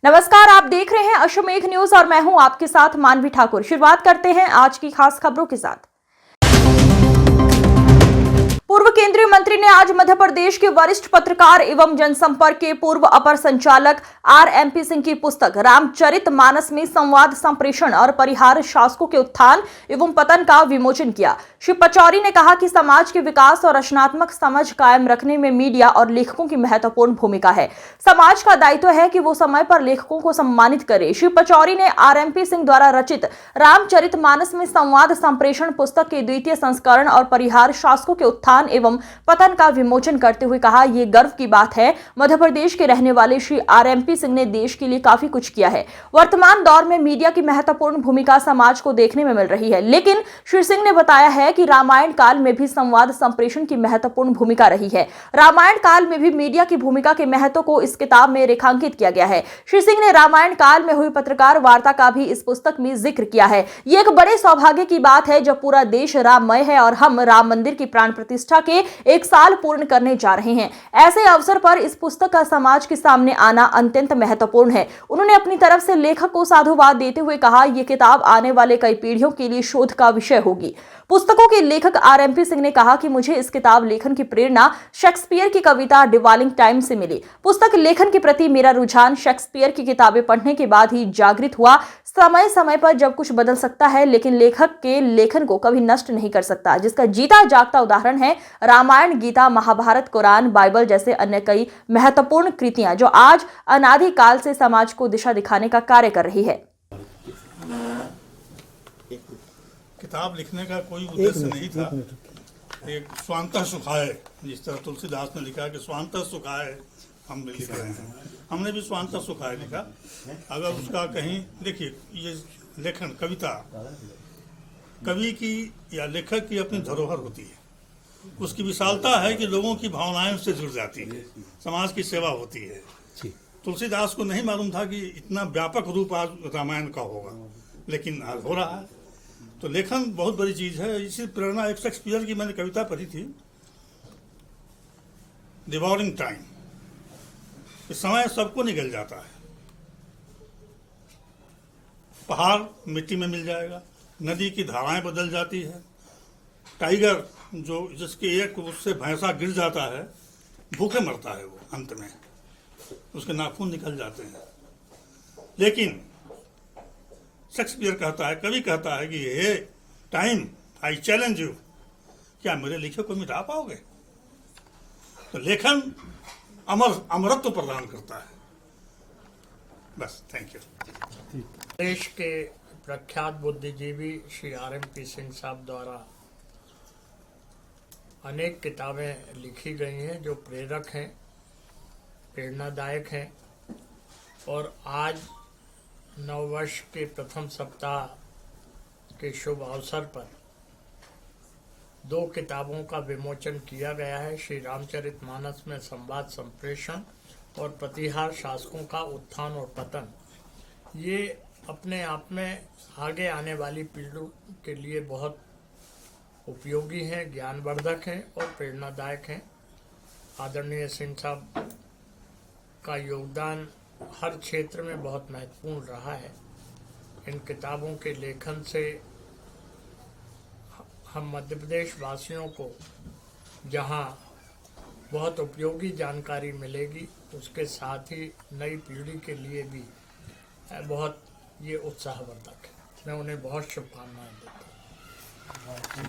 नमस्कार, आप देख रहे हैं अश्वमेघ न्यूज और मैं हूं आपके साथ मानवी ठाकुर। शुरुआत करते हैं आज की खास खबरों के साथ। पूर्व केंद्रीय मंत्री ने आज मध्य प्रदेश के वरिष्ठ पत्रकार एवं जनसंपर्क के पूर्व अपर संचालक आरएमपी सिंह की पुस्तक रामचरितमानस में संवाद संप्रेषण और परिहार शासकों के उत्थान एवं पतन का विमोचन किया। श्री पचौरी ने कहा कि समाज के विकास और रचनात्मक समझ कायम रखने में मीडिया और लेखकों की महत्वपूर्ण भूमिका है। समाज का दायित्व है कि वो समय पर लेखकों को सम्मानित करे। श्री पचौरी ने आरएमपी सिंह द्वारा रचित रामचरितमानस में संवाद संप्रेषण पुस्तक के द्वितीय संस्करण और परिहार शासकों के उत्थान एवं पतन का विमोचन करते हुए कहा, ये गर्व की बात है। मध्य प्रदेश के रहने वाले श्री आरएमपी सिंह ने देश के लिए काफी कुछ किया है। वर्तमान दौर में मीडिया की महत्वपूर्ण भूमिका समाज को देखने में मिल रही है, लेकिन श्री सिंह ने बताया है कि रामायण काल में भी संवाद संप्रेषण की महत्वपूर्ण भूमिका रही है। रामायण काल में भी मीडिया की भूमिका के महत्व को इस किताब में रेखांकित किया गया है। श्री सिंह ने रामायण काल में हुई पत्रकार वार्ता का भी इस पुस्तक में जिक्र किया है। ये एक बड़े सौभाग्य की बात है जब पूरा देश राममय है और हम राम मंदिर की प्राण प्रतिष्ठा के 1 साल पूर्ण करने जा रहे हैं। ऐसे अवसर पर इस पुस्तक का समाज के सामने आना अत्यंत महत्वपूर्ण है। उन्होंने अपनी तरफ से लेखक को साधुवाद देते हुए कहा, यह किताब आने वाले कई पीढ़ियों के लिए शोध का विषय होगी। पुस्तकों के लेखक आरएमपी सिंह ने कहा कि मुझे इस किताब लेखन की प्रेरणा शेक्सपियर की कविता डिवालिंग टाइम से मिली। पुस्तक लेखन के प्रति मेरा रुझान शेक्सपियर की किताबें पढ़ने के बाद ही जागृत हुआ। समय समय पर जब कुछ बदल सकता है, लेकिन लेखक के लेखन को कभी नष्ट नहीं कर सकता, जिसका जीता जागता उदाहरण है रामायण, गीता, महाभारत, कुरान, बाइबल जैसे अन्य कई महत्वपूर्ण कृतियां जो आज अनादि काल से समाज को दिशा दिखाने का कार्य कर रही है। किताब लिखने का कोई उद्देश्य नहीं था। एक स्वांतः सुखाय, जिस तरह तुलसीदास ने लिखा कि स्वांतः सुखाय हम लिख रहे हैं, हमने भी स्वांतः सुखाय लिखा। अगर उसका कहीं देखिए, ये लेखन कविता कवि की या लेखक की अपनी धरोहर होती है। उसकी विशालता है कि लोगों की भावनाएं उससे जुड़ जाती है, समाज की सेवा होती है। तुलसीदास को नहीं मालूम था कि इतना व्यापक रूप आज रामायण का होगा, लेकिन आज हो रहा है। तो लेखन बहुत बड़ी चीज है। इसी प्रेरणा एक शेक्सपियर की मैंने कविता पढ़ी थी, डिवॉरिंग टाइम। इस समय सबको निगल जाता है। पहाड़ मिट्टी में मिल जाएगा, नदी की धाराएं बदल जाती है, टाइगर जो जिसके एक उससे भैंसा गिर जाता है, भूखे मरता है वो, अंत में उसके नाखून निकल जाते हैं। लेकिन शेक्सपियर कहता है, कवि कहता है कि हे टाइम, आई चैलेंज यू, क्या मेरे लिखे को मिटा पाओगे? तो लेखन अमरत्व प्रदान करता है। बस, थैंक यू। देश के प्रख्यात बुद्धिजीवी श्री आरएमपी सिंह साहब द्वारा अनेक किताबें लिखी गई हैं जो प्रेरक हैं, प्रेरणादायक हैं। और आज नववर्ष के प्रथम सप्ताह के शुभ अवसर पर 2 किताबों का विमोचन किया गया है। श्री रामचरितमानस में संवाद संप्रेषण और प्रतिहार शासकों का उत्थान और पतन। ये अपने आप में आगे आने वाली पीढ़ियों के लिए बहुत उपयोगी हैं, ज्ञानवर्धक हैं और प्रेरणादायक हैं। आदरणीय सिंह साहब का योगदान हर क्षेत्र में बहुत महत्वपूर्ण रहा है। इन किताबों के लेखन से हम मध्य प्रदेश वासियों को जहां बहुत उपयोगी जानकारी मिलेगी, उसके साथ ही नई पीढ़ी के लिए भी बहुत ये उत्साहवर्धक है। मैं उन्हें बहुत शुभकामनाएं देता हूँ।